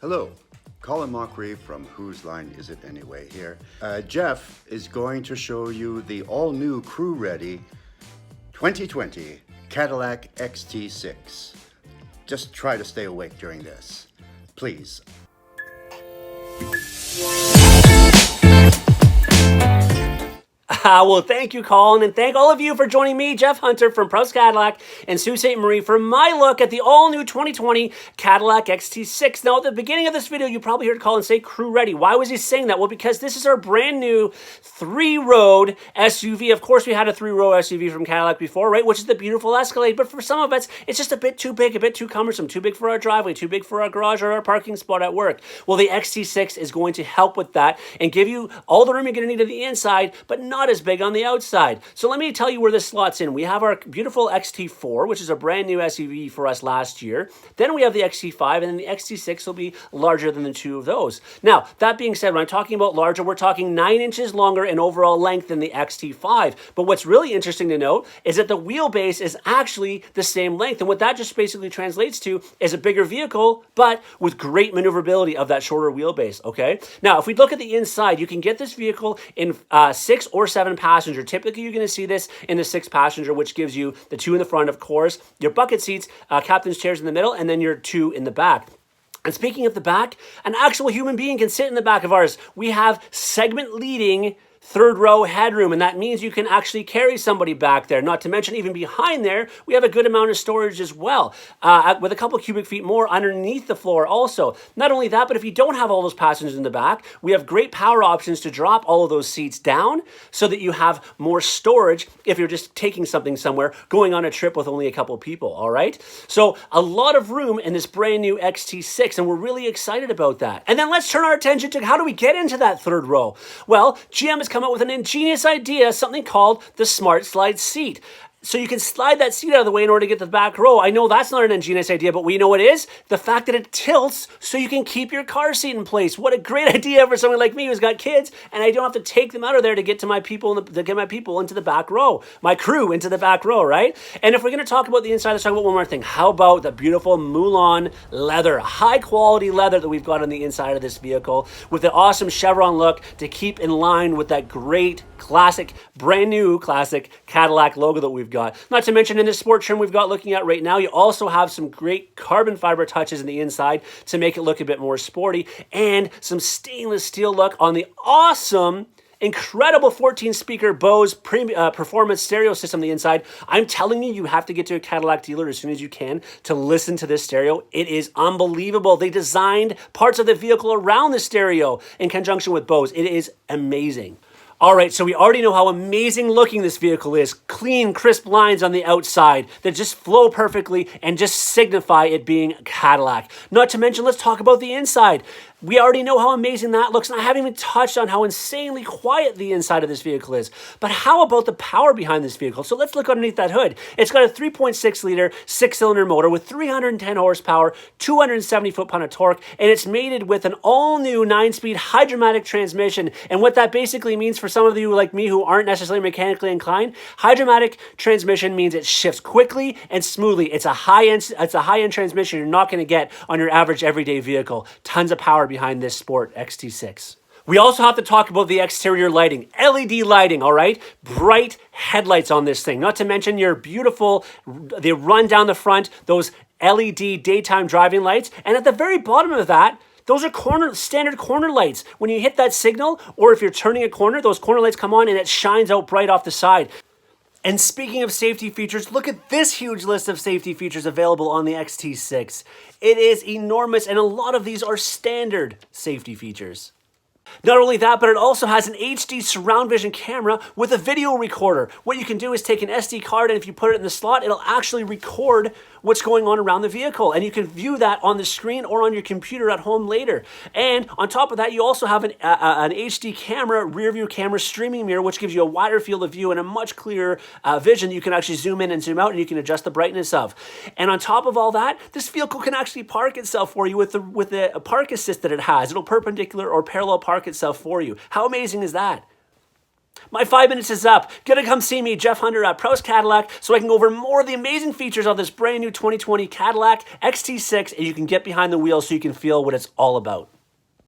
Hello, Colin Mochrie from Whose Line Is It Anyway here. Jeff is going to show you the all-new crew-ready 2020 Cadillac XT6. Just try to stay awake during this, please. Well, thank you, Colin, and thank all of you for joining me, Jeff Hunter from Proust Cadillac and Sault Ste. Marie, for my look at the all-new 2020 Cadillac XT6. Now, at the beginning of this video, you probably heard Colin say crew ready. Why was he saying that? Well, because this is our brand new three-road SUV. Of course, we had a three-row SUV from Cadillac before, right, which is the beautiful Escalade, but for some of us, it's just a bit too big, a bit too cumbersome, too big for our driveway, too big for our garage or our parking spot at work. Well, the XT6 is going to help with that and give you all the room you're going to need on the inside, but not as big on the outside. So let me tell you where this slots in. We have our beautiful XT4, which is a brand new SUV for us last year. Then we have the XT5, and then the XT6 will be larger than the two of those. Now, that being said, when I'm talking about larger, we're talking 9 inches longer in overall length than the XT5. But what's really interesting to note is that the wheelbase is actually the same length. And what that just basically translates to is a bigger vehicle, but with great maneuverability of that shorter wheelbase, okay? Now, if we look at the inside, you can get this vehicle in 6 or 7 passenger. Typically, you're going to see this in the 6 passenger, which gives you the 2 in the front, of course, your bucket seats, captain's chairs in the middle, and then your 2 in the back. And speaking of the back, an actual human being can sit in the back of ours. We have segment leading 3rd row headroom, and that means you can actually carry somebody back there. Not to mention, even behind there, we have a good amount of storage as well, with a couple cubic feet more underneath the floor also. Not only that, but if you don't have all those passengers in the back, we have great power options to drop all of those seats down so that you have more storage if you're just taking something somewhere, going on a trip with only a couple people, all right? So a lot of room in this brand new XT6, and we're really excited about that. And then let's turn our attention to how do we get into that 3rd row? Well, GM has come up with an ingenious idea, something called the Smart Slide seat. So you can slide that seat out of the way in order to get to the back row. I know that's not an ingenious idea, but we know what is? The fact that it tilts so you can keep your car seat in place. What a great idea for someone like me who's got kids, and I don't have to take them out of there to get to my people, to get my people into the back row, my crew into the back row, right? And if we're going to talk about the inside, let's talk about one more thing. How about the beautiful Moulin leather, high quality leather that we've got on the inside of this vehicle with the awesome chevron look to keep in line with that great classic, brand new classic Cadillac logo that we've got. Not to mention in this sport trim we've got looking at right now, you also have some great carbon fiber touches in the inside to make it look a bit more sporty, and some stainless steel look on the awesome, incredible 14-speaker Bose performance stereo system on the inside. I'm telling you, you have to get to a Cadillac dealer as soon as you can to listen to this stereo. It is unbelievable. They designed parts of the vehicle around the stereo in conjunction with Bose. It is amazing. All right, so we already know how amazing looking this vehicle is. Clean, crisp lines on the outside that just flow perfectly and just signify it being a Cadillac. Not to mention, let's talk about the inside. We already know how amazing that looks, and I haven't even touched on how insanely quiet the inside of this vehicle is. But how about the power behind this vehicle? So let's look underneath that hood. It's got a 3.6-liter 6-cylinder motor with 310 horsepower, 270 foot-pound of torque, and it's mated with an all-new 9-speed hydromatic transmission. And what that basically means for some of you like me who aren't necessarily mechanically inclined, hydromatic transmission means it shifts quickly and smoothly. It's a high-end transmission you're not going to get on your average everyday vehicle. Tons of power behind this Sport XT6. We also have to talk about the exterior lighting. LED lighting, all right? Bright headlights on this thing. Not to mention your beautiful, they run down the front, those LED daytime driving lights. And at the very bottom of that, those are standard corner lights. When you hit that signal, or if you're turning a corner, those corner lights come on and it shines out bright off the side. And speaking of safety features, look at this huge list of safety features available on the XT6. It is enormous, and a lot of these are standard safety features. Not only that, but it also has an HD surround vision camera with a video recorder. What you can do is take an SD card, and if you put it in the slot, it'll actually record what's going on around the vehicle. And you can view that on the screen or on your computer at home later. And on top of that, you also have an HD camera, rear view camera streaming mirror, which gives you a wider field of view and a much clearer vision. You can actually zoom in and zoom out, and you can adjust the brightness of. And on top of all that, this vehicle can actually park itself for you with the park assist that it has. It'll perpendicular or parallel park itself for you. How amazing is that? My 5 minutes is up. Gonna come see me, Jeff Hunter at Proust Cadillac, so I can go over more of the amazing features of this brand new 2020 Cadillac XT6, and you can get behind the wheel so you can feel what it's all about.